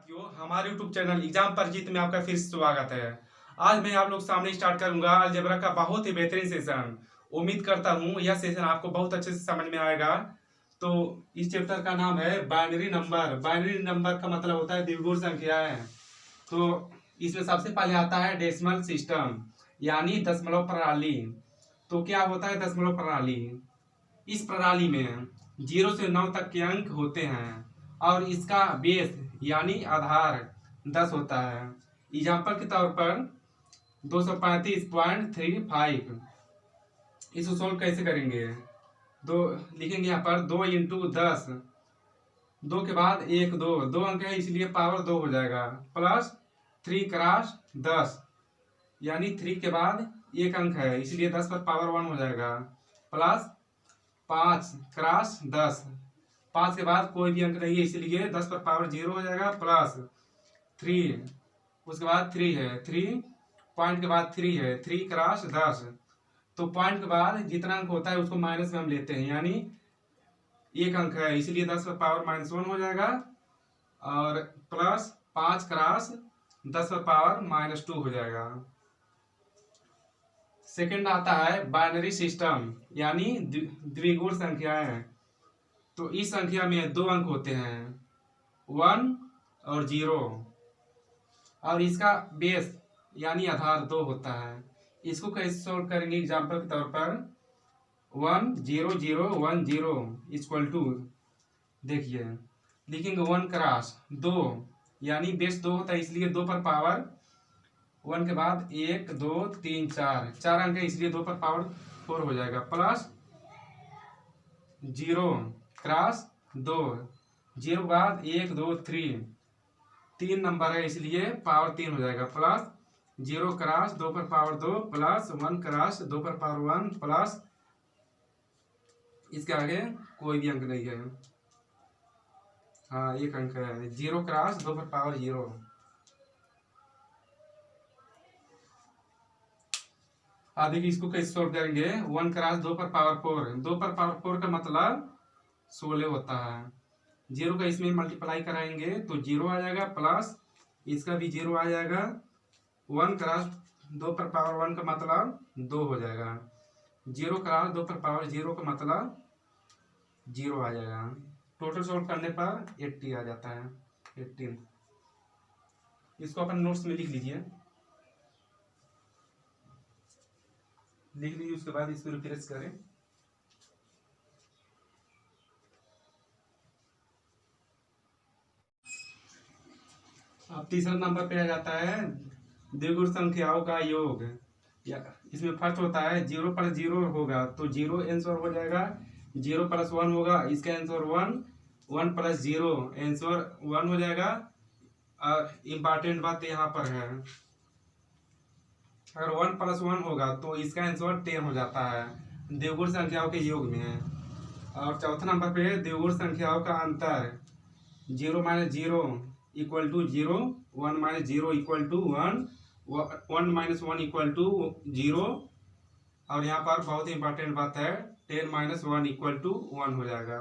साथियों, हमारे YouTube channel exam परिचित में आपका फिर से स्वागत है। आज मैं आप लोग सामने स्टार्ट करूंगा अलजेब्रा का बहुत ही बेहतरीन सेशन। उम्मीद करता हूं यह सेशन आपको बहुत अच्छे से समझ में आएगा। तो इस चैप्टर का नाम है बाइनरी नंबर। बाइनरी नंबर का मतलब होता है द्विगुण संख्याएं। तो इसमें सबसे पहले आता है डेसिमल सिस्टम, यानी दशमलव प्रणाली। तो क्या होता है दशमलव प्रणाली? इस प्रणाली में 0 से 9 तक के अंक होते हैं और इसका बेस यानी आधार 10 होता है। एग्जाम्पल के तौर पर 235.35। इसको सोल्व कैसे करेंगे? दो लिखेंगे यहाँ पर 2 इंटू 10। 2 के बाद 1 2 अंक है इसलिए पावर 2 हो जाएगा, प्लस 3 क्रॉस 10, यानी 3 के बाद 1 अंक है इसलिए 10 पर पावर 1 हो जाएगा, प्लस 5 क्रॉस 10। 5 के बाद कोई भी अंक नहीं है इसलिए 10 पर पावर 0 हो जाएगा, प्लस 3। उसके बाद 3 है, 3 पॉइंट के बाद 3 है, 3 क्रॉस 10। तो पॉइंट के बाद जितना अंक होता है उसको माइनस में हम लेते हैं, यानी 1 अंक है इसलिए 10 पर पावर -1 हो जाएगा, और प्लस 5 क्रॉस 10 पर पावर -2 हो जाएगा। सेकंड आता है बाइनरी सिस्टम, यानी द्विगुण संख्याएं। तो इस संख्या में 2 अंक होते हैं, 1 और 0, और इसका बेस यानी आधार 2 होता है। इसको कैसे सोल्व करेंगे? एग्जाम्पल के तौर पर 1 0 0 1 0 इक्वल टू, देखिए लिखेंगे 1 क्रॉस 2, यानी बेस 2 होता है इसलिए 2 पर पावर 1 के बाद 1 2 3 4 अंक है इसलिए 2 पर पावर 4 हो जाएगा, प्लस 0 क्रॉस 2, 0 के बाद 1 2 3 नंबर है इसलिए पावर 3 हो जाएगा, प्लस 0 क्रॉस 2 पर पावर 2, प्लस 1 क्रॉस 2 पर पावर 1, प्लस इसके आगे कोई भी अंक नहीं है, हाँ 1 अंक है, 0 क्रॉस 2 पर पावर 0। अब देखिए इसको कैसे सोल्व करेंगे? 1 क्रॉस 2 पर पावर 4, 2 पर पावर 4 का मतलब 16 होता है। 0 का इसमें मल्टीप्लाई कराएंगे तो 0 आ जाएगा, प्लस इसका भी 0 आ जाएगा। 1 क्रॉस 2 पर पावर 1 का मतलब 2 हो जाएगा। 0 क्रॉस 2 पर पावर 0 का मतलब 0 आ जाएगा। टोटल सोल्व करने पर 80 आ जाता है, 18। इसको अपन नोट्स में लिख लीजिए, उसके बाद इसको रिफ्रेश करें। अब तीसरा नंबर पे आ जाता है द्विगुण संख्याओं का योग। या इसमें फर्स्ट होता है 0 + 0 होगा तो 0 आंसर हो जाएगा, 0 + 1 होगा इसका आंसर 1, 1 + 0 आंसर 1 हो जाएगा। और इम्पॉर्टेंट बात यहाँ पर है, अगर 1 + 1 होगा तो इसका आंसर 10 हो जाता है द्विगुण संख्याओं के योग में। और चौथा नंबर पे द्विगुण संख्याओं का अंतर, 0 - 0 = 0, 1 - 0 = 1, 1 - 1 = 0, और यहाँ पर बहुत ही इंपॉर्टेंट बात है 10 - 1 = 1 हो जाएगा।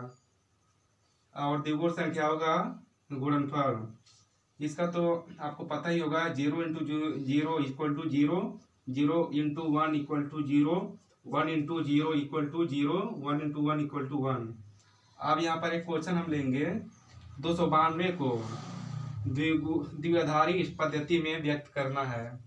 और द्विगुण संख्याओं का गुणनफल, इसका तो आपको पता ही होगा, 0 × 0 = 0, 0 × 1 = 0, 1 × 0 = 0, 1 × 1 = 1। अब यहाँ पर एक क्वेश्चन हम लेंगे, 292 को द्विआधारी पद्धति में व्यक्त करना है।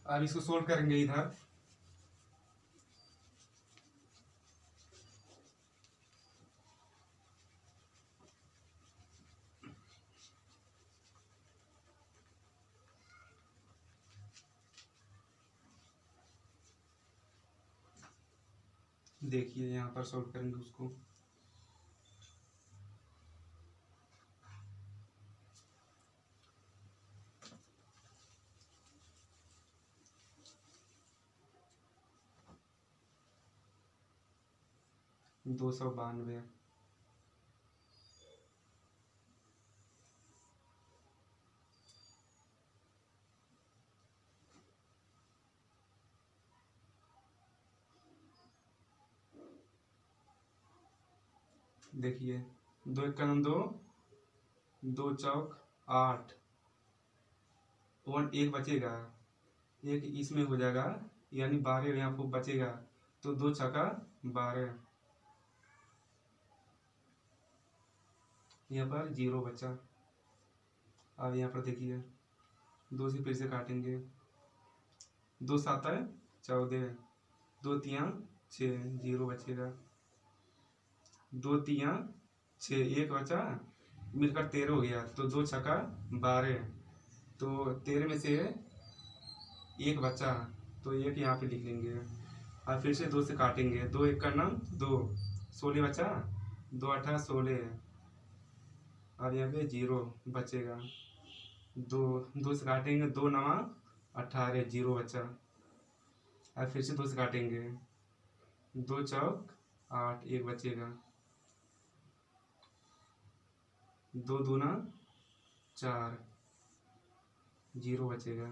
अब इसको सोल्व करेंगे इधर। देखिए यहाँ पर सोल्व करेंगे उसको। दो सौ बानवे, देखिए 2 एक कदम 2, 2 चौक 8, और एक बचेगा, एक इसमें हो जाएगा यानी 12 यहाँ पर बचेगा, तो 2 छक्का 12, यहाँ पर 0 बचा। अब यहाँ पर देखिए 2 से फिर से काटेंगे, 2 7 14, 2 3 6, 0 बचेगा, 2 3 6, एक बचा, मिलकर 13 हो गया, तो 2 छक्का 12, तो 13 में से एक बचा, तो एक यहाँ पे लिख लेंगे। और फिर से 2 से काटेंगे, 2 एक का नाम 2, 16 बचा, 2 8 16, और यहाँ पे 0 बचेगा, 2 से काटेंगे, 2 9 18, 0 बचा। और फिर से 2 से काटेंगे, 2 चौक 8, एक बचेगा, 2 दूना 4, 0 बचेगा,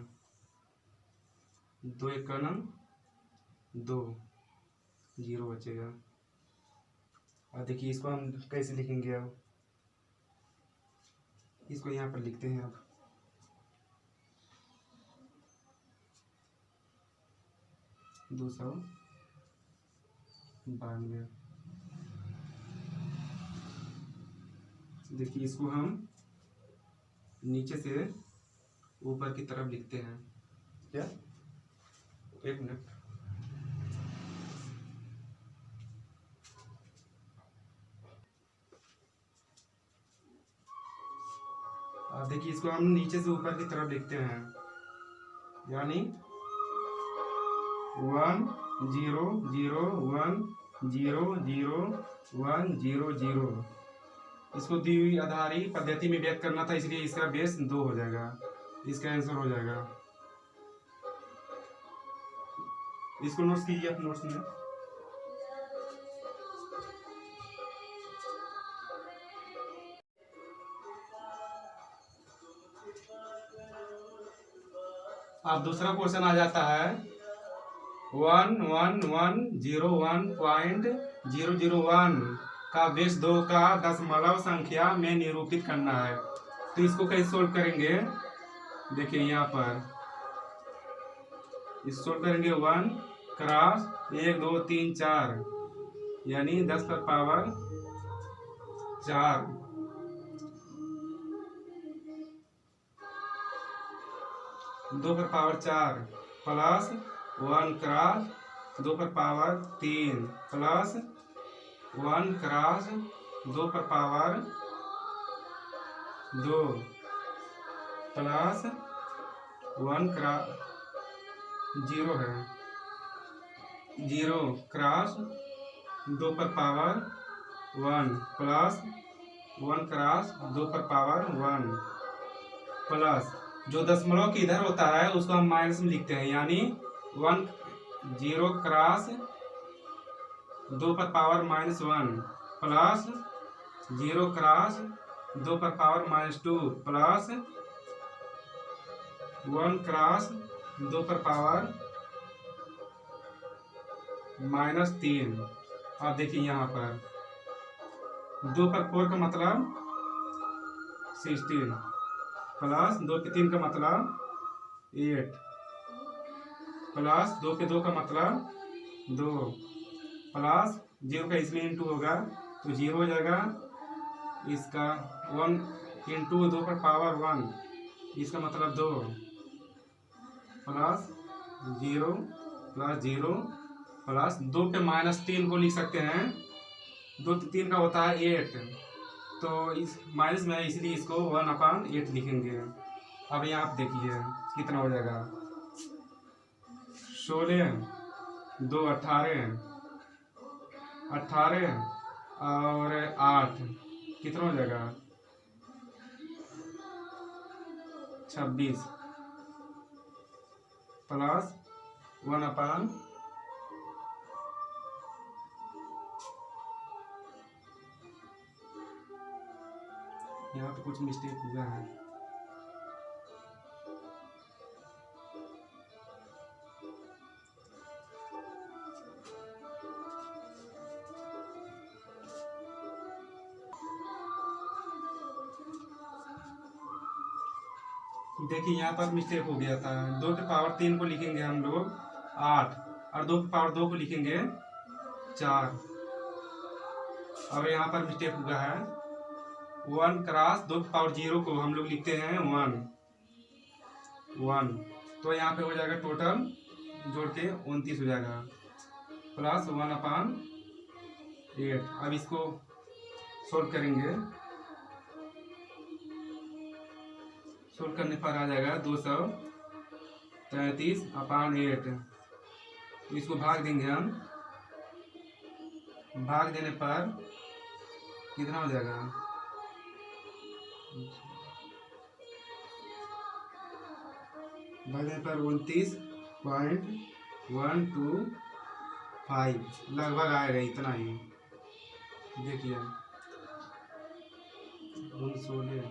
2 एक का नाम 2, 0 बचेगा। और देखिए इसको हम कैसे लिखेंगे, अब इसको यहाँ पर लिखते हैं। अब 292, देखिए इसको हम नीचे से ऊपर की तरफ लिखते हैं। क्या, एक मिनट, अब देखिए इसको हम नीचे से ऊपर की तरफ लिखते हैं, यानी 1 0 0 1 0 0 1 0 0। इसको द्विआधारी पद्धति में व्यक्त करना था, इसलिए इसका बेस 2 हो जाएगा, इसका आंसर हो जाएगा। इसको नोट्स कीजिए, आप नोट्स में। अब दूसरा क्वेश्चन आ जाता है 11101.001 का बेस 2 का दशमलव संख्या में निरूपित करना है। तो इसको कैसे सोल्व करेंगे, देखिए यहाँ पर इस सोल्व करेंगे 1 क्रॉस 1 2 3 4, यानी 10 पर पावर 4, 2 पर पावर 4 प्लस 1 क्रॉस 2 पर पावर 3 प्लस 1 क्रॉस 2 पर पावर 2 प्लस 1 क्रॉस 0 है, 0 क्रॉस 2 पर पावर 1 प्लस 1 क्रॉस 2 पर पावर 1 प्लस जो दशमलव की इधर होता है उसको हम माइनस में लिखते हैं, यानी 1 0 क्रॉस 2 पर पावर -1 प्लस 0 क्रॉस 2 पर पावर -2 प्लस 1 क्रॉस 2 पर पावर -3। अब देखिए यहाँ पर 2 पर 4 का मतलब 16 प्लस 2 पे 3 का मतलब 8 प्लस 2 पे 2 का मतलब 2 प्लस 0 का इसमें इंटू होगा तो 0 हो जाएगा, इसका 1 इंटू 2 पर पावर 1, इसका मतलब 2 प्लस 0 प्लस 0 प्लस 2 पे -3 को लिख सकते हैं, 2 पे 3 का होता है 8, तो इस माइनस में इसलिए इसको 1/8 लिखेंगे। अब यहाँ आप देखिए कितना हो जाएगा, 16 2 18 और 8 कितना हो जाएगा 26 प्लस 1/, यहाँ पे कुछ मिस्टेक हुआ है, देखिए यहाँ पर मिस्टेक हो गया था। 2 के पावर 3 को लिखेंगे हम लोग 8 और 2 के पावर 2 को लिखेंगे 4। अब यहाँ पर मिस्टेक हुआ है। 1 क्रॉस 2 के पावर 0 को हम लोग लिखते हैं 1। तो यहाँ पे हो जाएगा टोटल जोड़ के 29 हो जाएगा प्लस 1/8। अब इसको सोल्व करेंगे। सोल्व करने पर आ जाएगा 233/8। इसको भाग देंगे हम। भाग देने पर कितना हो जाएगा? भाग देने पर 29.125 लगभग आएगा, इतना ही। देखिए 16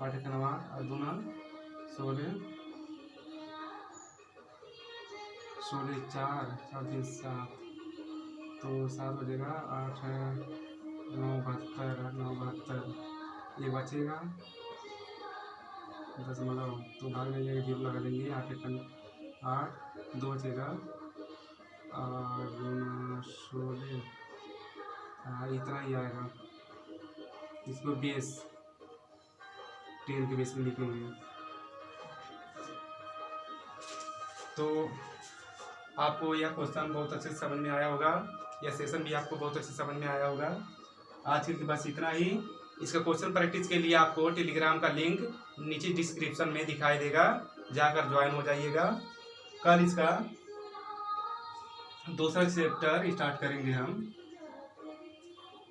8 का 9 और 2 16 16 4 4 3 7 तो 7 हो जाएगा। 8 9 72 8 9 72 ये बचेगा 0.5 तो भाग में जाएगा 0 लगा देंगे। 8 2 बचेगा और 16 इतना ही आएगा। इसको बेस 10 के बेस में लिखेंगे। तो आपको यह क्वेश्चन बहुत अच्छे से समझ में आया होगा, यह सेशन भी आपको बहुत अच्छे से समझ में आया होगा। आज के लिए बस इतना ही। इसका क्वेश्चन प्रैक्टिस के लिए आपको टेलीग्राम का लिंक नीचे डिस्क्रिप्शन में दिखाई देगा, जाकर ज्वाइन हो जाइएगा। कल इसका दूसरा चैप्टर स्टार्ट करेंगे हम।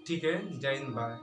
ठीक है, जय हिंद, बाय।